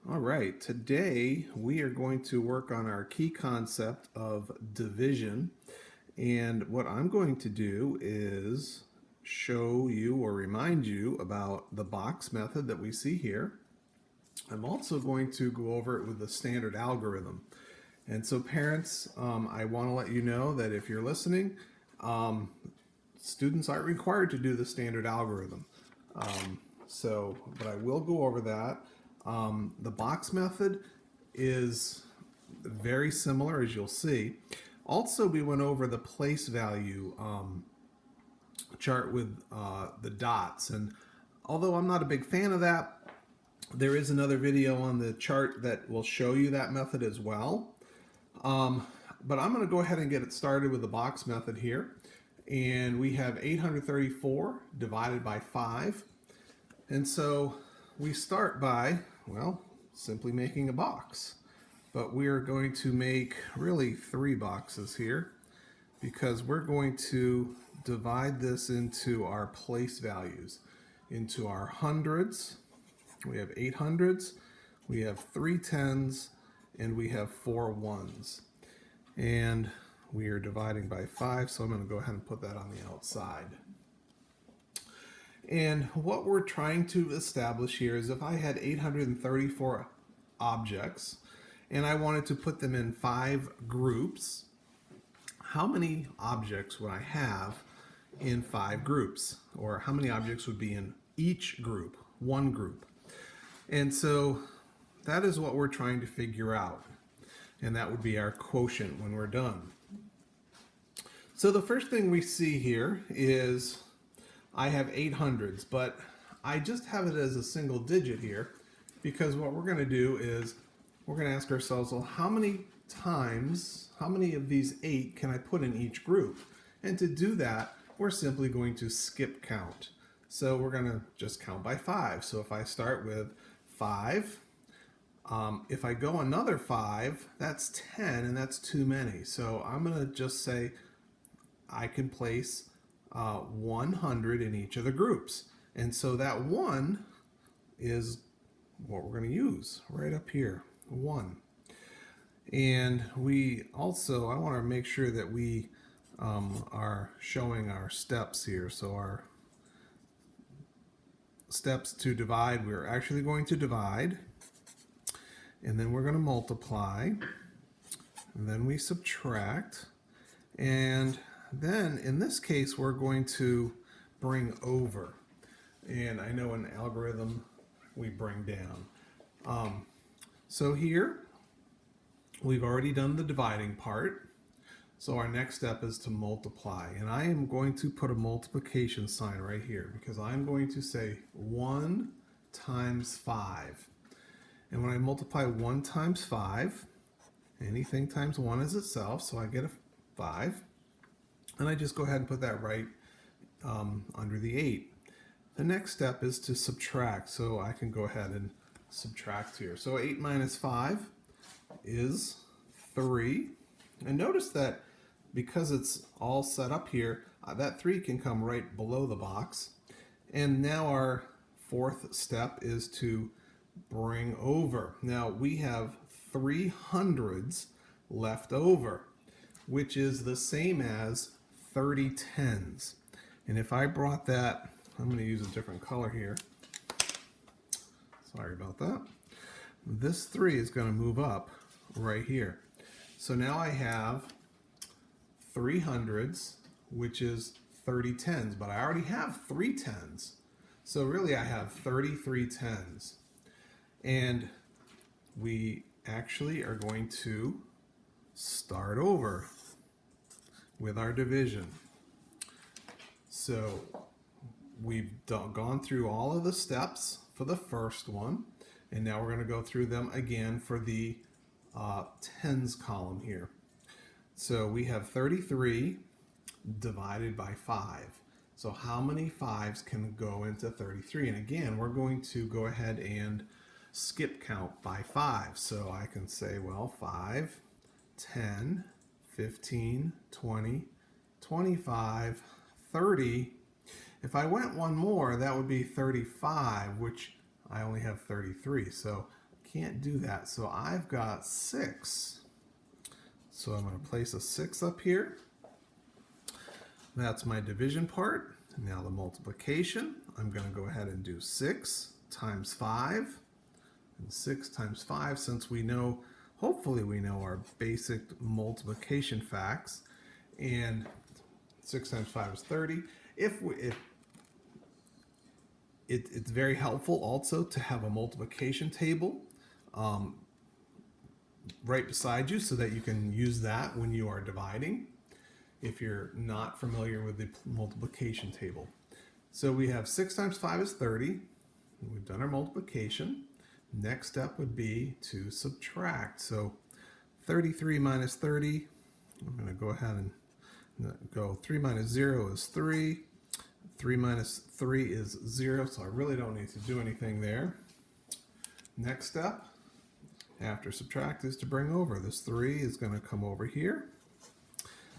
All right, today we are going to work on our key concept of division. And what I'm going to do is show you or remind you about the box method that we see here. I'm also going to go over it with the standard algorithm. And so, parents, I want to let you know that if you're listening, um, students aren't required to do the standard algorithm. But I will go over that. The box method is very similar, as you'll see. Also, we went over the place value chart with the dots. And although I'm not a big fan of that, there is another video on the chart that will show you that method as well. But I'm going to go ahead and get it started with the box method here. And we have 834 divided by 5. And so we start by, well, simply making a box. But we're going to make really 3 boxes here because we're going to divide this into our place values, into our hundreds. We have 8 hundreds, we have 3 tens, and we have 4 ones. And we are dividing by 5, so I'm going to go ahead and put that on the outside. And what we're trying to establish here is if I had 834 objects and I wanted to put them in 5 groups, how many objects would I have in 5 groups? Or how many objects would be in each group, one group? And so that is what we're trying to figure out. And that would be our quotient when we're done. So the first thing we see here is I have 800s, but I just have it as a single digit here because what we're going to do is we're going to ask ourselves, well, how many of these 8 can I put in each group? And to do that, we're simply going to skip count. So we're going to just count by 5. So if I start with 5, if I go another 5, that's 10, and that's too many. So I'm going to just say I can place 100 in each of the groups. And so that 1 is what we're going to use right up here, 1. And we also, I want to make sure that we are showing our steps here. So our steps to divide, we're actually going to divide, and then we're going to multiply, and then we subtract, and then in this case we're going to bring over. And I know in algorithm we bring down. So here we've already done the dividing part. So our next step is to multiply. And I am going to put a multiplication sign right here because I'm going to say 1 times 5. And when I multiply 1 times 5, anything times 1 is itself, so I get a 5. And I just go ahead and put that right under the 8. The next step is to subtract, so I can go ahead and subtract here. So 8 minus 5 is 3. And notice that because it's all set up here, that 3 can come right below the box. And now our fourth step is to bring over. Now we have 300s left over, which is the same as 30 tens. And if I brought that, I'm going to use a different color here. Sorry about that. This 3 is going to move up right here. So now I have 300s, which is 30 tens, but I already have 3 tens. So really I have 33 tens. And we actually are going to start over with our division. So we've gone through all of the steps for the first one, and now we're going to go through them again for the tens column here. So we have 33 divided by 5. So how many 5s can go into 33? And again, we're going to go ahead and skip count by 5. So I can say, well, 5, 10, 15, 20, 25, 30. If I went one more, that would be 35, which I only have 33. So can't do that. So I've got 6. So I'm going to place a 6 up here. That's my division part. Now the multiplication, I'm going to go ahead and do 6 times 5. And 6 times 5, since we know, hopefully we know our basic multiplication facts. And 6 times 5 is 30. It's very helpful also to have a multiplication table right beside you so that you can use that when you are dividing if you're not familiar with the multiplication table. So we have 6 times 5 is 30. We've done our multiplication. Next step would be to subtract. So 33 minus 30, I'm going to go ahead and go 3 minus 0 is 3. 3 minus 3 is 0, so I really don't need to do anything there. Next step, after subtract, is to bring over. This 3 is going to come over here.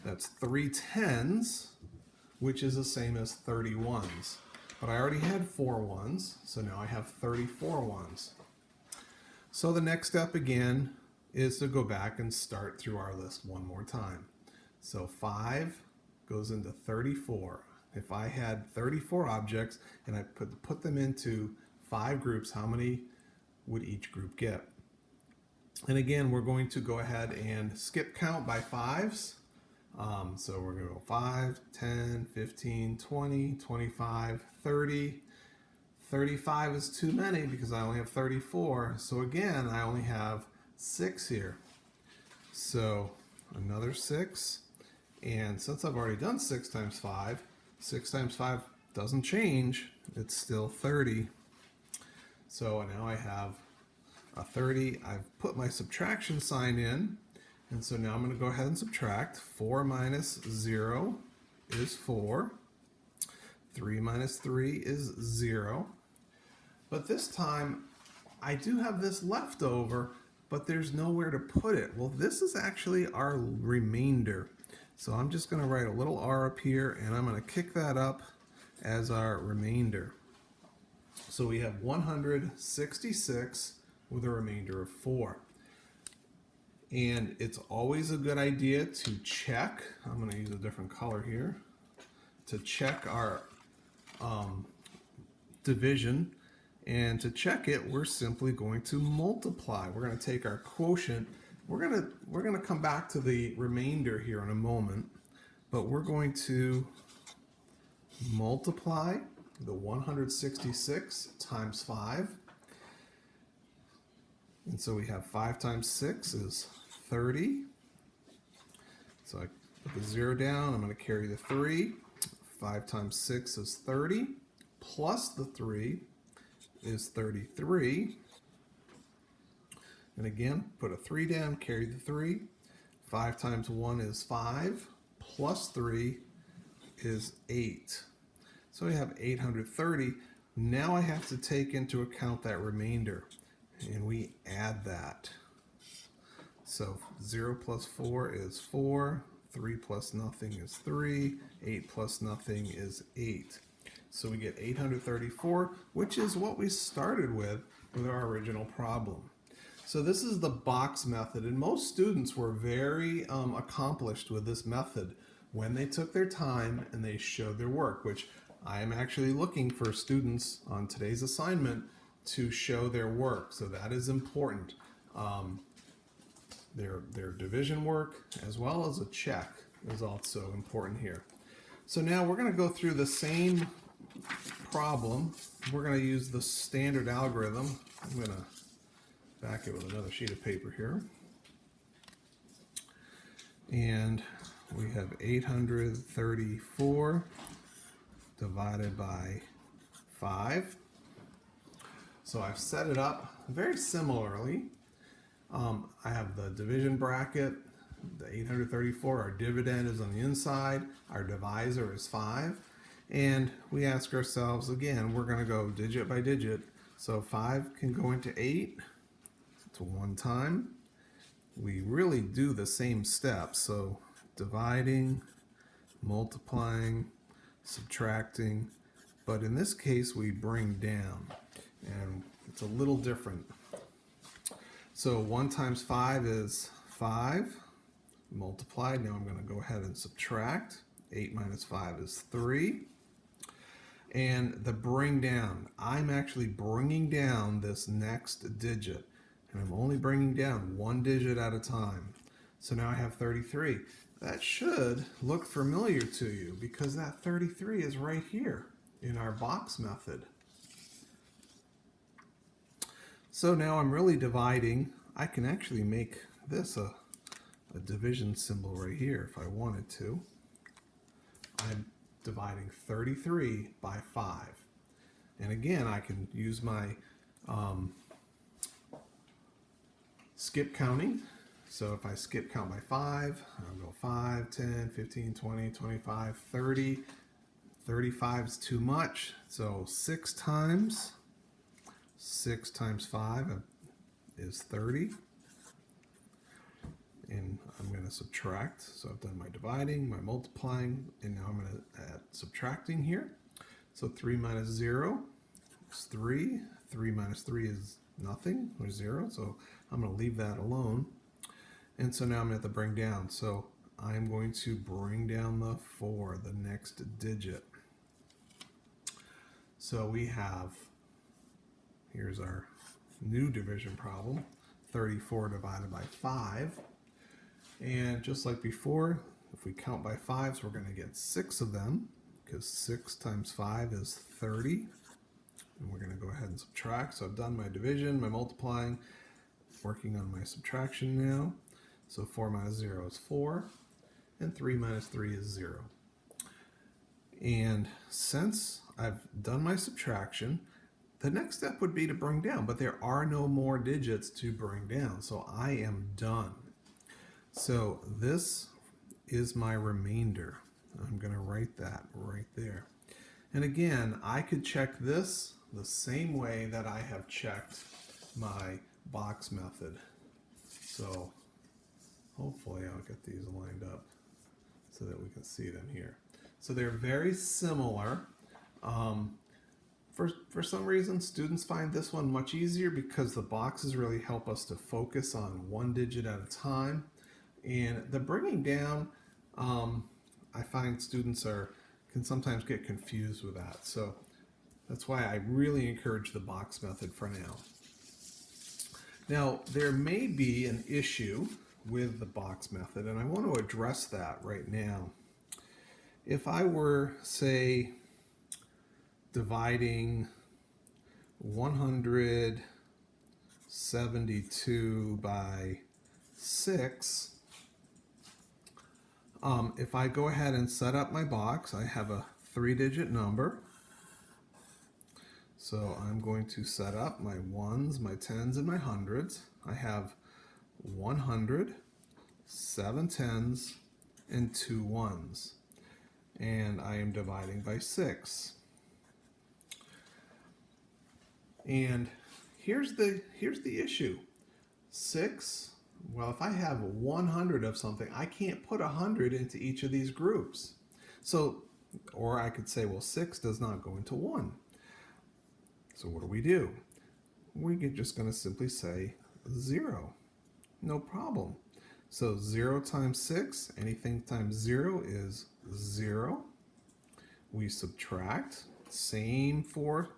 That's 3 tens, which is the same as 30 ones. But I already had 4 ones, so now I have 34 ones. So the next step again is to go back and start through our list one more time. So 5 goes into 34. If I had 34 objects and I put them into 5 groups, how many would each group get? And again, we're going to go ahead and skip count by 5s. So we're going to go 5, 10, 15, 20, 25, 30. 35 is too many because I only have 34. So again, I only have 6 here. So another 6. And since I've already done 6 times 5, 6 times 5 doesn't change. It's still 30. So now I have a 30. I've put my subtraction sign in. And so now I'm going to go ahead and subtract. 4 minus 0 is 4. 3 minus 3 is 0. But this time, I do have this left over, but there's nowhere to put it. Well, this is actually our remainder. So I'm just going to write a little r up here, and I'm going to kick that up as our remainder. So we have 166 with a remainder of 4. And it's always a good idea to check. I'm going to use a different color here to check our division. And to check it, we're simply going to multiply. We're going to take our quotient. We're going to come back to the remainder here in a moment, but we're going to multiply the 166 times 5. And so we have 5 times 6 is 30. So I put the 0 down. I'm going to carry the 3. 5 times 6 is 30. Plus the 3 is 33. And again, put a 3 down, carry the 3. 5 times 1 is 5. Plus 3 is 8. So we have 830. Now I have to take into account that remainder. And we add that. So 0 plus 4 is 4. 3 plus nothing is 3. 8 plus nothing is 8. So we get 834, which is what we started with our original problem. So this is the box method, and most students were very accomplished with this method when they took their time and they showed their work, which I am actually looking for students on today's assignment to show their work. So that is important. Their division work as well as a check is also important here. So now we're going to go through the same problem. We're going to use the standard algorithm. I'm going to back it with another sheet of paper here. And we have 834 divided by 5. So I've set it up very similarly. I have the division bracket, the 834, our dividend is on the inside, our divisor is 5. And we ask ourselves, again, we're going to go digit by digit. So 5 can go into 8 to 1 time. We really do the same steps. So dividing, multiplying, subtracting. But in this case, we bring down. And it's a little different. So 1 times 5 is 5. Multiply. Now I'm going to go ahead and subtract. 8 minus 5 is 3. And the bring down, I'm actually bringing down this next digit. And I'm only bringing down one digit at a time. So now I have 33. That should look familiar to you because that 33 is right here in our box method. So now I'm really dividing. I can actually make this a division symbol right here if I wanted to. I'm dividing 33 by 5. And again, I can use my skip counting. So if I skip count by 5, I'll go 5, 10, 15, 20, 25, 30. 35 is too much. So 6 times 5 is 30. And I'm going to subtract. So I've done my dividing, my multiplying, and now I'm going to add subtracting here. So 3 minus 0 is 3. 3 minus 3 is nothing, or 0. So I'm going to leave that alone. And so now I'm going to bring down. So I'm going to bring down the 4, the next digit. So we have, here's our new division problem, 34 divided by 5. And just like before, if we count by 5s, we're going to get 6 of them, because 6 times 5 is 30. And we're going to go ahead and subtract. So I've done my division, my multiplying, working on my subtraction now. So 4 minus 0 is 4, and 3 minus 3 is 0. And since I've done my subtraction, the next step would be to bring down, but there are no more digits to bring down, so I am done. So this is my remainder. I'm going to write that right there. And again, I could check this the same way that I have checked my box method. So hopefully I'll get these lined up so that we can see them here. So they're very similar. For some reason, students find this one much easier because the boxes really help us to focus on one digit at a time. And the bringing down, I find students can sometimes get confused with that. So that's why I really encourage the box method for now. Now, there may be an issue with the box method, and I want to address that right now. If I were, say, dividing 172 by 6, if I go ahead and set up my box, I have a 3-digit number. So I'm going to set up my ones, my tens, and my hundreds. I have 100, 7 tens, and 2 ones. And I am dividing by 6. And here's the issue. 6, well, if I have 100 of something, I can't put 100 into each of these groups. So, or I could say, well, 6 does not go into 1. So what do? We're just going to simply say 0. No problem. So 0 times 6, anything times 0 is 0. We subtract, same for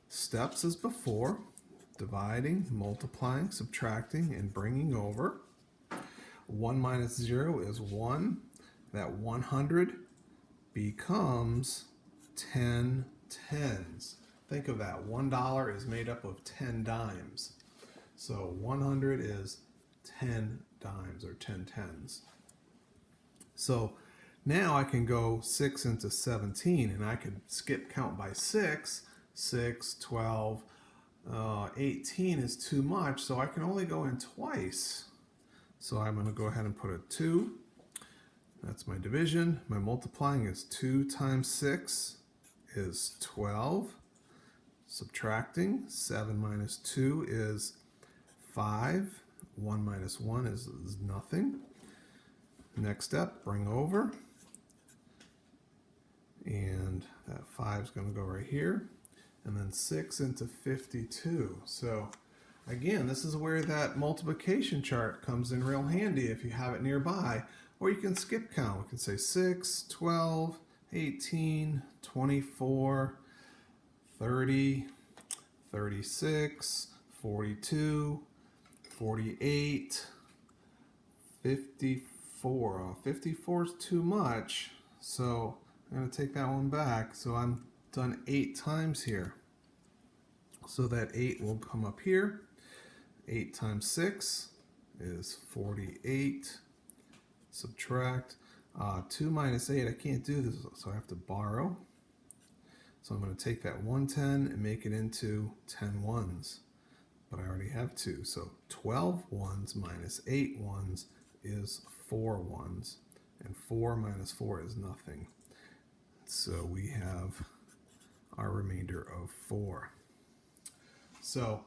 steps as before, dividing, multiplying, subtracting, and bringing over. 1 minus 0 is 1. That 100 becomes 10 tens. Think of that. $1 is made up of 10 dimes. So 100 is 10 dimes or 10 tens. So now I can go 6 into 17 and I could skip count by 6. 6, 12, 18 is too much, so I can only go in twice. So I'm going to go ahead and put a 2. That's my division. My multiplying is 2 times 6 is 12. Subtracting, 7 minus 2 is 5. 1 minus 1 is nothing. Next step, bring over. And that 5 is going to go right here. and then 6 into 52. So again, this is where that multiplication chart comes in real handy if you have it nearby. Or you can skip count. We can say 6, 12, 18, 24, 30, 36, 42, 48, 54. Oh, 54 is too much, so I'm going to take that one back. So I'm done 8 times here. So that 8 will come up here. 8 times 6 is 48. Subtract 2 minus 8. I can't do this, so I have to borrow. So I'm going to take that 110 and make it into 10 ones. But I already have 2. So 12 ones minus 8 ones is 4 ones. And 4 minus 4 is nothing. So we have our remainder of 4. So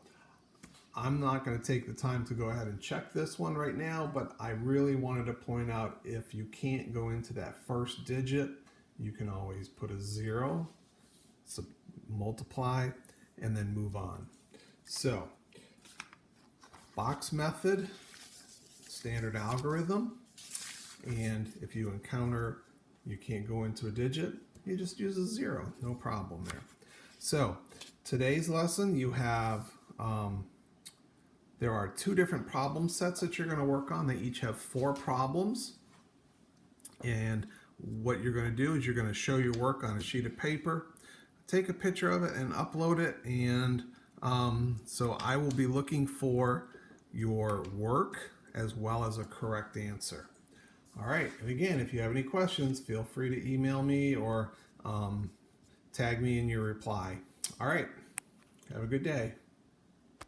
I'm not going to take the time to go ahead and check this one right now, but I really wanted to point out if you can't go into that first digit, you can always put a 0, multiply, and then move on. So, box method, standard algorithm, and if you encounter you can't go into a digit, you just use a 0, no problem there. So, today's lesson you have there are 2 different problem sets that you're going to work on. They each have 4 problems. And what you're going to do is you're going to show your work on a sheet of paper, take a picture of it and upload it. And so I will be looking for your work as well as a correct answer. All right. And again, if you have any questions, feel free to email me or tag me in your reply. All right. Have a good day.